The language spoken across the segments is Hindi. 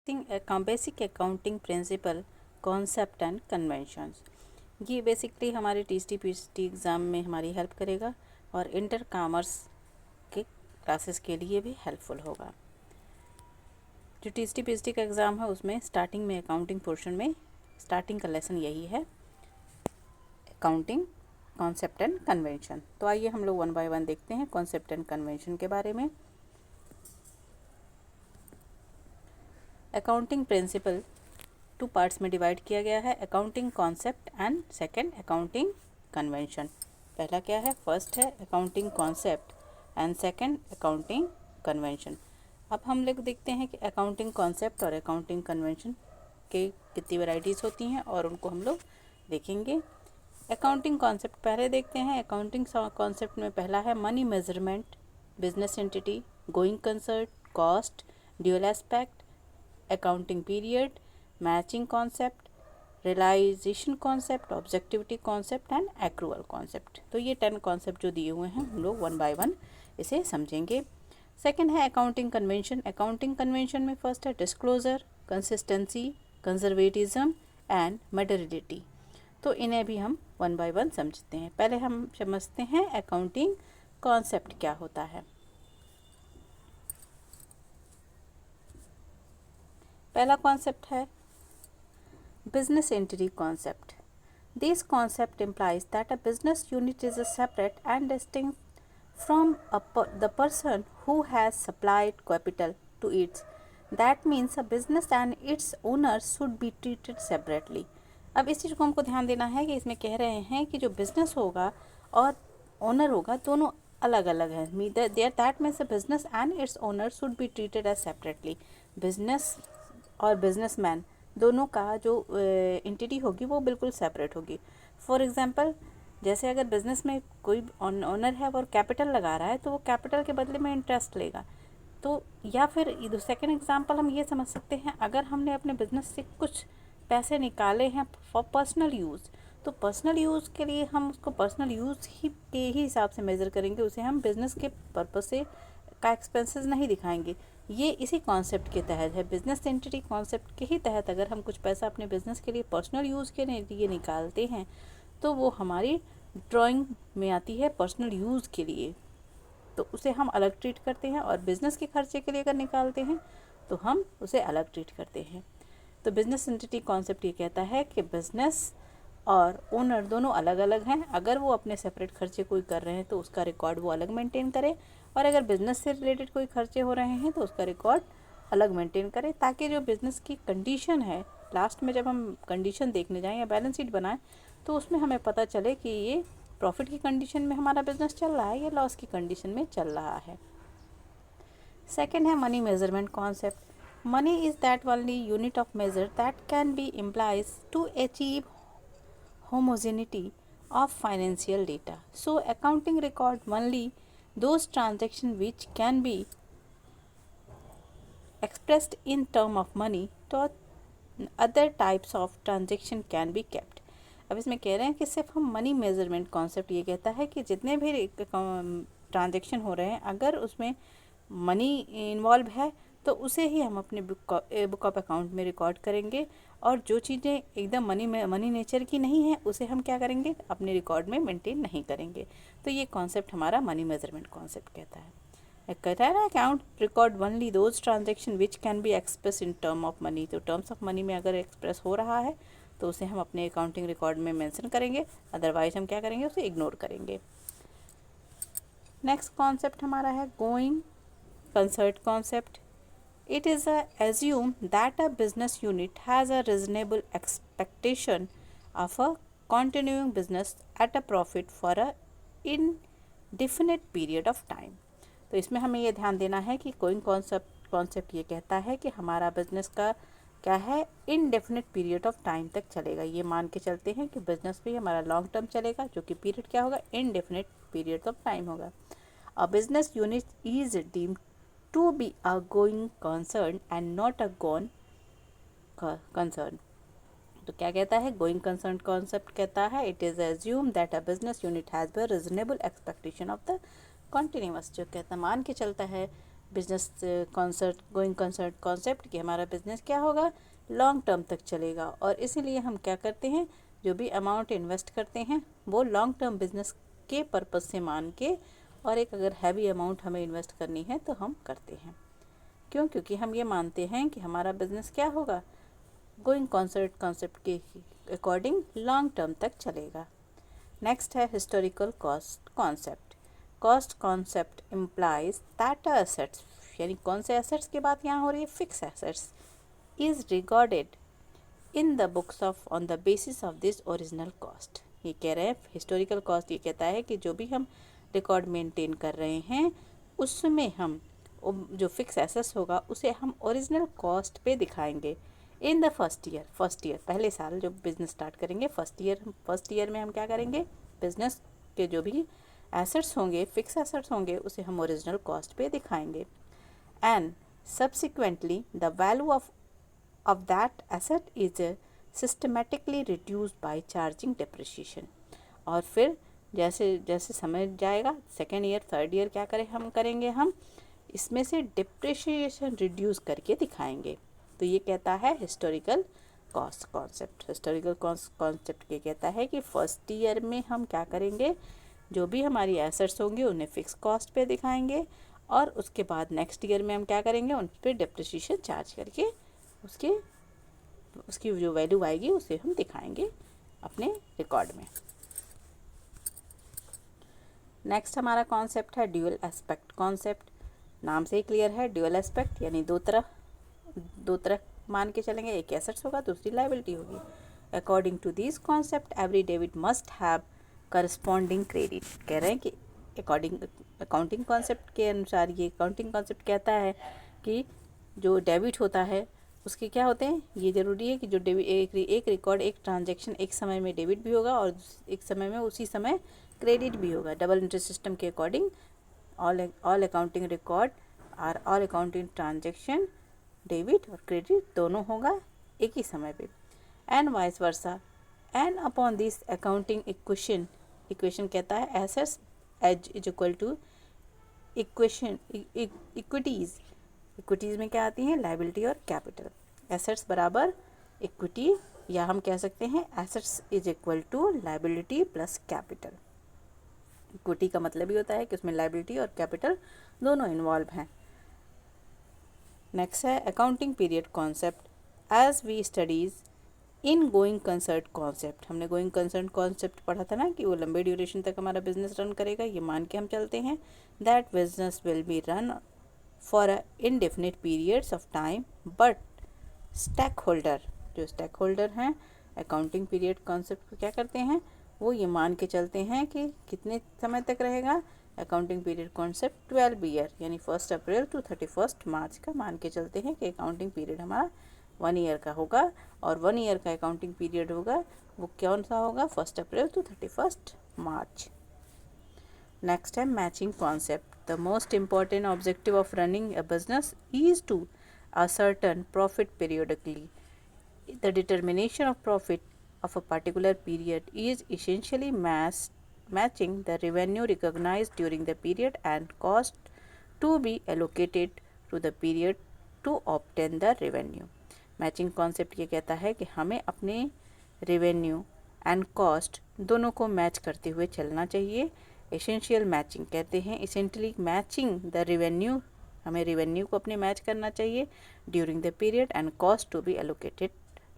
Basic accounting principle concept and conventions. ये बेसिकली हमारे टीएसटी एग्ज़ाम में हमारी हेल्प करेगा और इंटर कॉमर्स के क्लासेस के लिए भी हेल्पफुल होगा। जो टीएसटी का एग्ज़ाम है उसमें स्टार्टिंग में अकाउंटिंग पोर्शन में स्टार्टिंग का लेसन यही है, अकाउंटिंग कॉन्सेप्ट एंड कन्वेंशन। तो आइए हम लोग वन बाय वन देखते हैं कॉन्सेप्ट एंड कन्वेंशन के बारे में। अकाउंटिंग प्रिंसिपल टू पार्ट्स में डिवाइड किया गया है, accounting concept and second accounting convention. पहला क्या है, फर्स्ट है accounting concept and second accounting convention. अब हम लोग देखते हैं कि अकाउंटिंग कॉन्सेप्ट और अकाउंटिंग कन्वेंशन के कितनी वैरायटीज़ होती हैं और उनको हम लोग देखेंगे। अकाउंटिंग कॉन्सेप्ट पहले देखते हैं। अकाउंटिंग कॉन्सेप्ट में पहला है money measurement, business entity, going concern, cost, dual aspect, accounting period, matching concept, realisation concept, objectivity concept and accrual concept. तो ये 10 कॉन्सेप्ट जो दिए हुए हैं हम लोग वन बाय वन इसे समझेंगे। सेकंड है अकाउंटिंग कन्वेंशन। अकाउंटिंग कन्वेंशन में फर्स्ट है disclosure, consistency, conservatism and materiality. तो इन्हें भी हम वन बाय वन समझते हैं। पहले हम समझते हैं अकाउंटिंग कॉन्सेप्ट क्या होता है। पहला कॉन्सेप्ट है business entity concept. This concept implies that a business unit is a separate and distinct from the person who has supplied capital to it. That means a business and its owners should be treated separately. अब इस चीज़ को हमको ध्यान देना है कि इसमें कह रहे हैं कि जो बिजनेस होगा और ओनर होगा दोनों अलग अलग हैं। That means a business and its owner should be treated as separately. Business और बिजनेसमैन दोनों का जो एंटिटी होगी वो बिल्कुल सेपरेट होगी। फॉर एग्जांपल, जैसे अगर बिज़नेस में कोई ओनर है और कैपिटल लगा रहा है तो वो कैपिटल के बदले में इंटरेस्ट लेगा। तो या फिर सेकंड एग्जांपल हम ये समझ सकते हैं, अगर हमने अपने बिजनेस से कुछ पैसे निकाले हैं फॉर पर्सनल यूज़, तो पर्सनल यूज़ के लिए हम उसको पर्सनल यूज़ ही के ही हिसाब से मेज़र करेंगे, उसे हम बिज़नेस के पर्पज़ से का एक्सपेंसेस नहीं दिखाएंगे। ये इसी कॉन्सेप्ट के तहत है, बिजनेस एंटिटी कॉन्सेप्ट के ही तहत अगर हम कुछ पैसा अपने बिजनेस के लिए पर्सनल यूज़ के लिए निकालते हैं तो वो हमारी ड्राइंग में आती है पर्सनल यूज़ के लिए, तो उसे हम अलग ट्रीट करते हैं। और बिज़नेस के खर्चे के लिए अगर निकालते हैं तो हम उसे अलग ट्रीट करते हैं। तो बिजनेस एंटिटी कॉन्सेप्ट ये कहता है कि बिजनेस और ओनर दोनों अलग अलग हैं। अगर वो अपने सेपरेट खर्चे कोई कर रहे हैं तो उसका रिकॉर्ड वो अलग मेंटेन करे, और अगर बिज़नेस से रिलेटेड कोई खर्चे हो रहे हैं तो उसका रिकॉर्ड अलग मेंटेन करें, ताकि जो बिज़नेस की कंडीशन है लास्ट में जब हम कंडीशन देखने जाएं या बैलेंस शीट बनाएं तो उसमें हमें पता चले कि ये प्रॉफिट की कंडीशन में हमारा बिजनेस चल रहा है या लॉस की कंडीशन में चल रहा है। सेकेंड है money measurement concept. Money is that only unit of measure that can be employs to achieve homogeneity of financial data. So accounting record only those transactions which can be expressed in term of money, तो other types of transaction can be kept. अब इसमें कह रहे हैं कि सिर्फ हम मनी मेजरमेंट कॉन्सेप्ट ये कहता है कि जितने भी ट्रांजेक्शन हो रहे हैं अगर उसमें मनी इन्वॉल्व है तो उसे ही हम अपने बुक ऑफ अकाउंट में रिकॉर्ड करेंगे, और जो चीज़ें एकदम मनी नेचर की नहीं है उसे हम क्या करेंगे, अपने रिकॉर्ड में मेंटेन नहीं करेंगे। तो ये कॉन्सेप्ट हमारा मनी मेजरमेंट कॉन्सेप्ट कहता है। कहता है ना, account record only those transaction which can be express in term of money. तो टर्म्स ऑफ मनी में अगर एक्सप्रेस हो रहा है तो उसे हम अपने अकाउंटिंग रिकॉर्ड में मेंशन करेंगे, अदरवाइज हम क्या करेंगे, उसे इग्नोर करेंगे। नेक्स्ट कॉन्सेप्ट हमारा है going concern concept. It is assumed that a business unit has a reasonable expectation of a continuing business at a profit for a indefinite period of time. तो इसमें हमें ये ध्यान देना है कि गोइंग कॉन्सेप्ट ये कहता है कि हमारा बिजनेस का क्या है, इनडेफिनेट पीरियड ऑफ टाइम तक चलेगा। ये मान के चलते हैं कि बिजनेस भी हमारा लॉन्ग टर्म चलेगा, जो कि पीरियड क्या होगा, इनडेफिनेट पीरियड ऑफ टाइम होगा। A business unit is deemed to be a going concern and not a gone concern. तो क्या कहता है, गोइंग कंसर्न कॉन्सेप्ट कहता है it is assume that a business unit has a reasonable expectation of the continuous. जो कहता मान के चलता है बिजनेस गोइंग कंसर्न कॉन्सेप्ट कि हमारा बिजनेस क्या होगा, लॉन्ग टर्म तक चलेगा, और इसीलिए हम क्या करते हैं, जो भी अमाउंट इन्वेस्ट करते हैं वो लॉन्ग टर्म बिजनेस के पर्पज़ से मान के, और एक अगर हैवी अमाउंट हमें इन्वेस्ट करनी है तो हम करते हैं। क्यों? क्योंकि हम ये मानते हैं कि हमारा बिजनेस क्या होगा, गोइंग कंसर्न कॉन्सेप्ट के अकॉर्डिंग लॉन्ग टर्म तक चलेगा। नेक्स्ट है historical cost concept. Cost concept implies that assets, यानी कौन से एसेट्स की बात यहाँ हो रही है, fix assets, is recorded in the books of on the basis of this original cost. ये कह रहे हैं हिस्टोरिकल कॉस्ट ये कहता है कि जो भी हम रिकॉर्ड मेंटेन कर रहे हैं उसमें हम जो फिक्स एसेट्स होगा उसे हम ओरिजिनल कॉस्ट पे दिखाएंगे इन द फर्स्ट ईयर पहले साल जो बिजनेस स्टार्ट करेंगे, फर्स्ट ईयर में हम क्या करेंगे, बिजनेस के जो भी एसेट्स होंगे, फिक्स एसेट्स होंगे, उसे हम ओरिजिनल कॉस्ट पे दिखाएंगे। And subsequently the value of that asset is systematically reduced by charging depreciation। और फिर जैसे जैसे समय जाएगा, सेकेंड ईयर थर्ड ईयर क्या करेंगे हम इसमें से डिप्रिशिएशन रिड्यूस करके दिखाएंगे। तो ये कहता है historical cost concept. Historical concept ये कहता है कि फर्स्ट ईयर में हम क्या करेंगे, जो भी हमारी एसेट्स होंगे उन्हें फिक्स कॉस्ट पे दिखाएंगे, और उसके बाद नेक्स्ट ईयर में हम क्या करेंगे, उन पर डिप्रिशिएशन चार्ज करके उसकी जो वैल्यू आएगी उसे हम दिखाएंगे अपने रिकॉर्ड में। नेक्स्ट हमारा कॉन्सेप्ट है ड्यूअल एस्पेक्ट कॉन्सेप्ट। नाम से ही क्लियर है, ड्यूअल एस्पेक्ट यानी दो तरफ मान के चलेंगे, एक एसेट्स होगा दूसरी लायबिलिटी होगी। According to this concept every debit must have corresponding credit. कह रहे हैं कि अकॉर्डिंग अकाउंटिंग कॉन्सेप्ट के अनुसार, ये अकाउंटिंग कॉन्सेप्ट कहता है कि जो डेबिट होता है उसके क्या होते हैं, ये ज़रूरी है कि जो डेबिट एक रिकॉर्ड, एक ट्रांजैक्शन एक समय में डेबिट भी होगा और एक समय में उसी समय क्रेडिट भी होगा। डबल इंटरेस्ट सिस्टम के अकॉर्डिंग ऑल अकाउंटिंग रिकॉर्ड और ऑल अकाउंटिंग ट्रांजैक्शन डेबिट और क्रेडिट दोनों होगा एक ही समय पे। And vice versa. And upon this accounting equation कहता है assets as is equal to equities में क्या आती हैं, लायबिलिटी और कैपिटल। एसेट्स बराबर इक्विटी, या हम कह सकते हैं assets is equal to liability plus capital. Equity का मतलब ही होता है कि उसमें लायबिलिटी और कैपिटल दोनों इन्वॉल्व हैं। नेक्स्ट है accounting period concept. As we studies in going concern concept, हमने गोइंग कंसर्न कॉन्सेप्ट पढ़ा था ना कि वो लंबे ड्यूरेशन तक हमारा बिजनेस रन करेगा, ये मान के हम चलते हैं that business will be run for indefinite periods of time, but stakeholder हैं अकाउंटिंग पीरियड कॉन्सेप्ट को क्या करते हैं, वो ये मान के चलते हैं कि कितने समय तक रहेगा अकाउंटिंग पीरियड कॉन्सेप्ट, 12 ईयर, यानी 1 अप्रैल टू 31 मार्च का मान के चलते हैं कि अकाउंटिंग पीरियड हमारा 1 ईयर का होगा, और 1 ईयर का अकाउंटिंग पीरियड होगा वो कौन सा होगा, 1 अप्रैल टू 31 मार्च। नेक्स्ट है matching concept. The most important objective of running a business is to ascertain profit periodically. The determination of profit of a particular period is essentially matching the revenue recognized during the period and cost to be allocated to the period to obtain the revenue. Matching concept ये कहता है कि हमें अपने revenue and cost दोनों को मैच करते हुए चलना चाहिए। एसेंशियल मैचिंग कहते हैं, एसेंशियली मैचिंग द रेवेन्यू, हमें रेवेन्यू को अपने मैच करना चाहिए during the period and cost to be allocated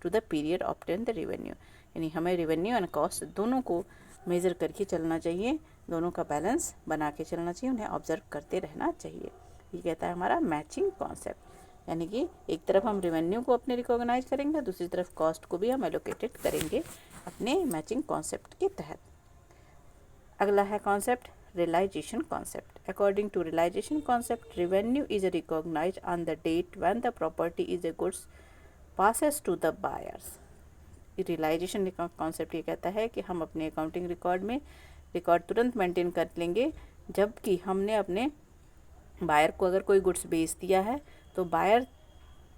to the period obtain the revenue, यानी हमें रेवेन्यू एंड कॉस्ट दोनों को मेज़र करके चलना चाहिए, दोनों का बैलेंस बना के चलना चाहिए, उन्हें ऑब्जर्व करते रहना चाहिए। ये कहता है हमारा मैचिंग कॉन्सेप्ट, यानी कि एक तरफ हम रेवेन्यू को अपने रिकॉग्नाइज करेंगे, दूसरी तरफ कॉस्ट को भी हम एलोकेटेड करेंगे अपने मैचिंग कॉन्सेप्ट के तहत। अगला है concept realisation concept. According to realisation concept, revenue is recognise on the date when the property is a goods passes to the buyers. Realisation concept ये कहता है कि हम अपने अकाउंटिंग रिकॉर्ड तुरंत मेंटेन कर लेंगे जबकि हमने अपने बायर को अगर कोई गुड्स बेच दिया है तो बायर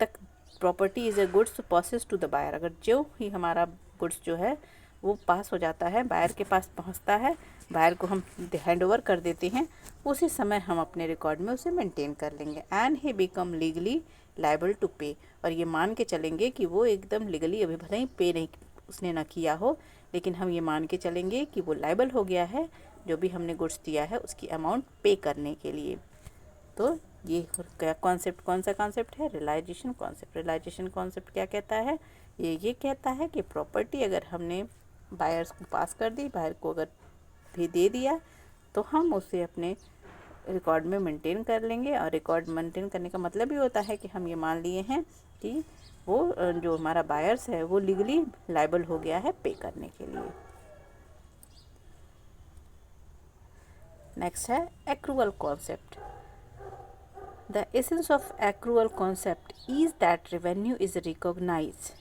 तक property is a goods passes to the buyer, अगर जो ही हमारा गुड्स जो है वो पास हो जाता है, बायर के पास पहुंचता है, बायर को हम हैंड ओवर कर देते हैं, उसी समय हम अपने रिकॉर्ड में उसे मेंटेन कर लेंगे। And he become legally liable to pay, और ये मान के चलेंगे कि वो एकदम लीगली, अभी भले ही पे नहीं उसने ना किया हो, लेकिन हम ये मान के चलेंगे कि वो लायबल हो गया है जो भी हमने गुड्स दिया है उसकी अमाउंट पे करने के लिए। तो ये क्या कॉन्सेप्ट, कौन सा कॉन्सेप्ट है? Realisation concept. रियलाइजेशन कॉन्सेप्ट क्या कहता है? ये कहता है कि प्रॉपर्टी अगर हमने बायर्स को पास कर दी, बायर को अगर भी दे दिया, तो हम उसे अपने रिकॉर्ड में मेंटेन कर लेंगे। और रिकॉर्ड मेंटेन करने का मतलब ये होता है कि हम ये मान लिए हैं कि वो जो हमारा बायर्स है वो लीगली लायबल हो गया है पे करने के लिए। नेक्स्ट है accrual concept. The essence of accrual concept is that revenue is recognise,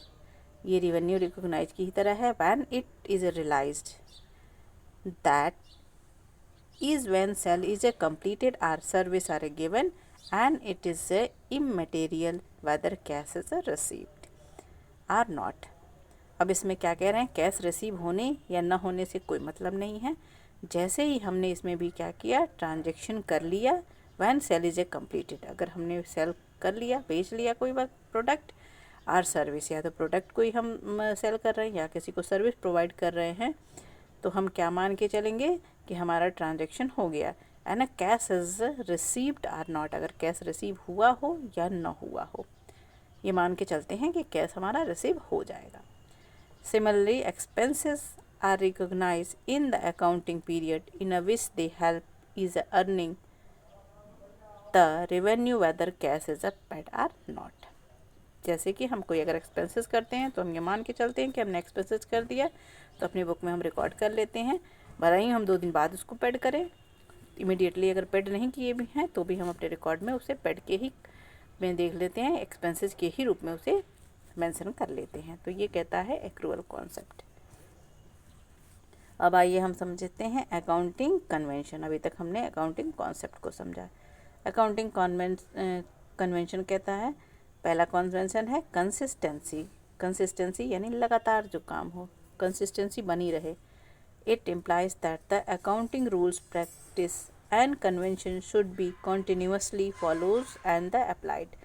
ये रेवेन्यू रिकॉग्नाइज की ही तरह है। When it is realised, that is when sale is a completed or service are given and it is a immaterial whether cash is received or not। अब इसमें क्या कह रहे हैं? कैश रिसीव होने या ना होने से कोई मतलब नहीं है। जैसे ही हमने इसमें भी क्या किया, ट्रांजेक्शन कर लिया, when sale is a completed, अगर हमने सेल कर लिया, बेच लिया कोई प्रोडक्ट और सर्विस, या तो प्रोडक्ट कोई हम सेल कर रहे हैं या किसी को सर्विस प्रोवाइड कर रहे हैं, तो हम क्या मान के चलेंगे कि हमारा ट्रांजैक्शन हो गया। And cash is received or not, अगर कैश रिसीव हुआ हो या ना हुआ हो, ये मान के चलते हैं कि कैश हमारा रिसीव हो जाएगा। Similarly expenses are recognise in the accounting period in which they help is earning the revenue whether cash is paid or not. जैसे कि हम कोई अगर एक्सपेंसेस करते हैं तो हम ये मान के चलते हैं कि हमने एक्सपेंसेस कर दिया, तो अपनी बुक में हम रिकॉर्ड कर लेते हैं, भले ही हम 2 दिन बाद उसको पेड करें। इमीडिएटली अगर पेड नहीं किए भी हैं तो भी हम अपने रिकॉर्ड में उसे पेड के ही में देख लेते हैं, एक्सपेंसेस के ही रूप में उसे मेंशन कर लेते हैं। तो ये कहता है एक्रूअल कॉन्सेप्ट। अब आइए हम समझते हैं अकाउंटिंग कन्वेंशन। अभी तक हमने अकाउंटिंग कॉन्सेप्ट को समझा। अकाउंटिंग कन्वेंशन कहता है, पहला कन्वेंशन है कंसिस्टेंसी। कंसिस्टेंसी यानी लगातार जो काम हो, कंसिस्टेंसी बनी रहे। It implies that the accounting rules, practice and convention should be continuously follows and the applied.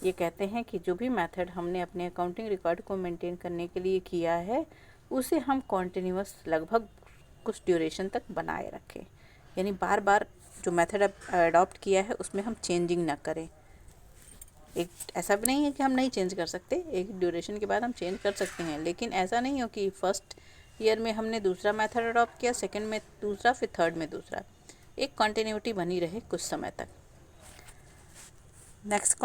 ये कहते हैं कि जो भी मेथड हमने अपने अकाउंटिंग रिकॉर्ड को मेंटेन करने के लिए किया है, उसे हम कॉन्टिन्यूस लगभग कुछ ड्यूरेशन तक बनाए रखें। यानी बार बार जो मेथड अडॉप्ट किया है उसमें हम चेंजिंग ना करें। एक ऐसा भी नहीं है कि हम नहीं चेंज कर सकते, एक ड्यूरेशन के बाद हम चेंज कर सकते हैं, लेकिन ऐसा नहीं हो कि फर्स्ट ईयर में हमने दूसरा मेथड अडॉप्ट किया, सेकंड में दूसरा, फिर थर्ड में दूसरा। एक कंटिन्यूटी बनी रहे कुछ समय तक। नेक्स्ट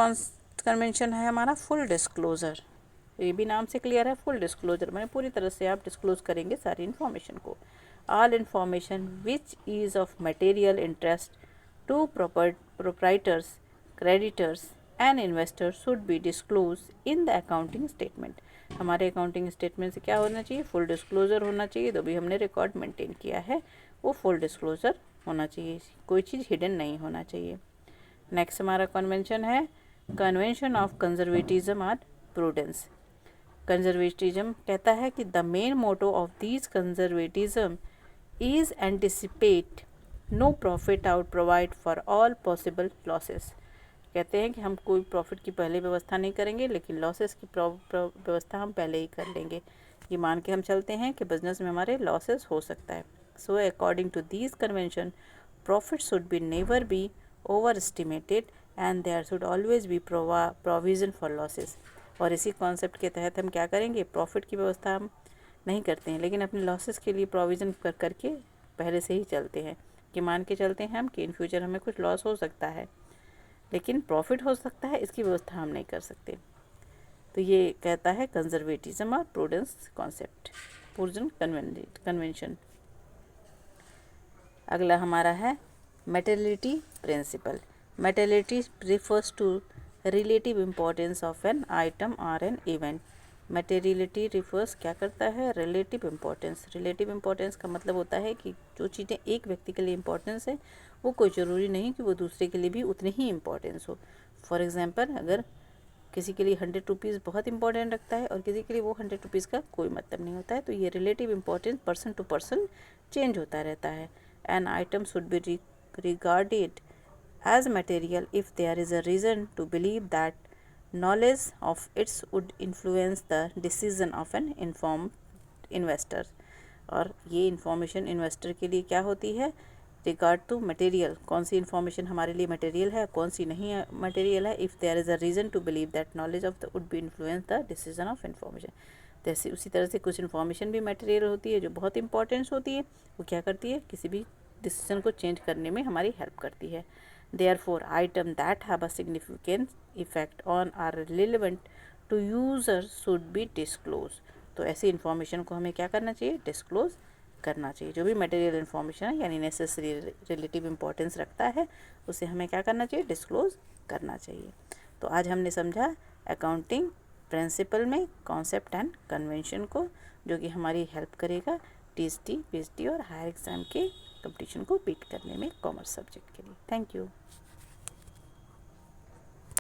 कन्वेंशन है हमारा फुल डिस्क्लोजर। ये भी नाम से क्लियर है, फुल डिस्क्लोजर मैंने पूरी तरह से आप डिस्क्लोज करेंगे सारी इन्फॉर्मेशन को। All information which is of material interest to proprietors, creditors and investor should be disclose in the accounting statement. हमारे अकाउंटिंग स्टेटमेंट से क्या होना चाहिए? फुल डिस्क्लोजर होना चाहिए। तो भी हमने रिकॉर्ड मेंटेन किया है वो फुल डिस्क्लोजर होना चाहिए, कोई चीज़ हिडन नहीं होना चाहिए। नेक्स्ट हमारा कन्वेंशन है कन्वेंशन ऑफ कंजर्वेटिज्म और प्रूडेंस। कंजर्वेटिज्म कहता है कि the main motto of these conservatism is anticipate no profit out provide for all possible losses. कहते हैं कि हम कोई प्रॉफिट की पहले व्यवस्था नहीं करेंगे, लेकिन लॉसेस की व्यवस्था हम पहले ही कर लेंगे। ये मान के हम चलते हैं कि बिजनेस में हमारे लॉसेस हो सकता है। So according to these convention, profit should be never be overestimated and there should always be provision for losses. और इसी कॉन्सेप्ट के तहत हम क्या करेंगे? प्रॉफिट की व्यवस्था हम नहीं करते हैं, लेकिन अपने लॉसेस के लिए प्रोविज़न करके पहले से ही चलते हैं, कि मान के चलते हैं हम कि इन फ्यूचर हमें कुछ लॉस हो सकता है, लेकिन प्रॉफिट हो सकता है, इसकी व्यवस्था हम नहीं कर सकते। तो ये कहता है कंजर्वेटिज्म और प्रूडेंस कॉन्सेप्ट, प्रूडेंस कन्वेंशन। अगला हमारा है materiality principle. Materiality refers to relative importance of an item और एन इवेंट। मेटेरियलिटी रिफर्स क्या करता है? Relative importance. रिलेटिव इम्पोर्टेंस का मतलब होता है कि जो चीज़ें एक व्यक्ति के लिए इम्पोर्टेंस है, वो कोई ज़रूरी नहीं कि वो दूसरे के लिए भी उतनी ही इम्पोर्टेंस हो। फॉर एग्ज़ाम्पल, अगर किसी के लिए 100 रुपीज़ बहुत इंपॉर्टेंट रखता है और किसी के लिए वो 100 रुपीज़ का कोई मतलब नहीं होता है। तो ये relative importance person to person change होता रहता है। An item should be regarded as material if there is a reason to believe that knowledge of its would influence the decision of an informed investor। और ये इंफॉर्मेशन इन्वेस्टर के लिए क्या होती है, रिगार्ड टू मटेरियल, कौन सी इन्फॉर्मेशन हमारे लिए मटेरियल है, कौन सी नहीं मटेरियल है। If there is a reason to believe that knowledge of the would be influence the decision of information. जैसे उसी तरह से कुछ इन्फॉर्मेशन भी मटेरियल होती है जो बहुत इंपॉर्टेंस होती है, वो क्या करती है, किसी भी डिसीजन को चेंज करने में हमारी हेल्प करती है। Therefore, items that have a significant effect on are relevant to user should be disclosed। तो ऐसी इन्फॉर्मेशन को हमें क्या करना चाहिए, डिस्क्लोज करना चाहिए। जो भी मटेरियल इन्फॉर्मेशन है यानी नेसेसरी रिलेटिव इम्पोर्टेंस रखता है उसे हमें क्या करना चाहिए, डिस्क्लोज करना चाहिए। तो आज हमने समझा अकाउंटिंग प्रिंसिपल में कॉन्सेप्ट एंड कन्वेंशन को, जो कि हमारी हेल्प करेगा टीएसटी, पीएचडी और हायर एग्ज़ाम के कंपटीशन को बीट करने में कॉमर्स सब्जेक्ट के लिए। Thank you.